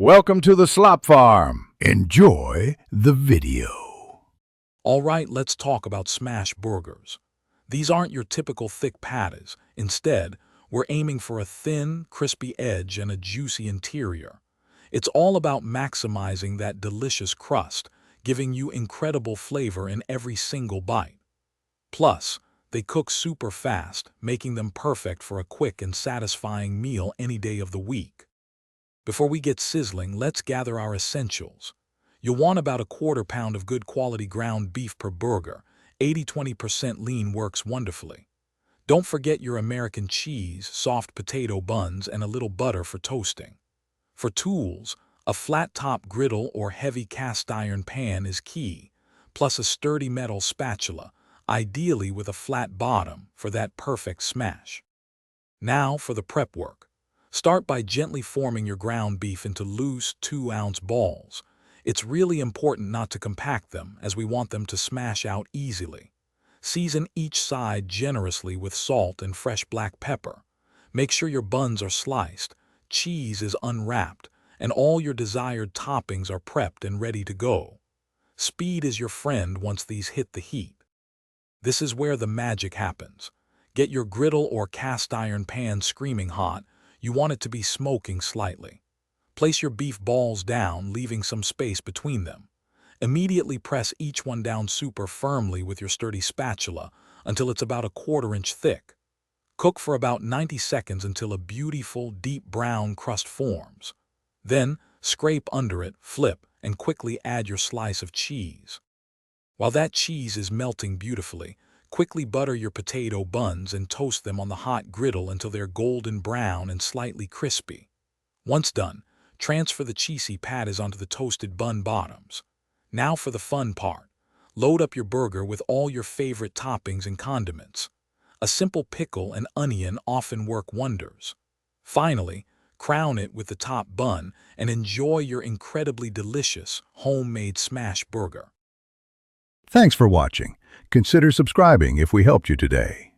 Welcome to the Slop Farm. Enjoy the video. All right, let's talk about smash burgers. These aren't your typical thick patties. Instead, we're aiming for a thin, crispy edge and a juicy interior. It's all about maximizing that delicious crust, giving you incredible flavor in every single bite. Plus, they cook super fast, making them perfect for a quick and satisfying meal any day of the week. Before we get sizzling, let's gather our essentials. You'll want about a quarter pound of good quality ground beef per burger. 80-20% lean works wonderfully. Don't forget your American cheese, soft potato buns, and a little butter for toasting. For tools, a flat-top griddle or heavy cast-iron pan is key, plus a sturdy metal spatula, ideally with a flat bottom for that perfect smash. Now for the prep work. Start by gently forming your ground beef into loose 2-ounce balls. It's really important not to compact them, as we want them to smash out easily. Season each side generously with salt and fresh black pepper. Make sure your buns are sliced, cheese is unwrapped, and all your desired toppings are prepped and ready to go. Speed is your friend once these hit the heat. This is where the magic happens. Get your griddle or cast iron pan screaming hot. You want it to be smoking slightly. Place your beef balls down, leaving some space between them. Immediately press each one down super firmly with your sturdy spatula until it's about a quarter-inch thick. Cook for about 90 seconds until a beautiful, deep brown crust forms. Then, scrape under it, flip, and quickly add your slice of cheese. While that cheese is melting beautifully, quickly butter your potato buns and toast them on the hot griddle until they're golden brown and slightly crispy. Once done, transfer the cheesy patties onto the toasted bun bottoms. Now for the fun part. Load up your burger with all your favorite toppings and condiments. A simple pickle and onion often work wonders. Finally, crown it with the top bun and enjoy your incredibly delicious homemade smash burger. Thanks for watching. Consider subscribing if we helped you today.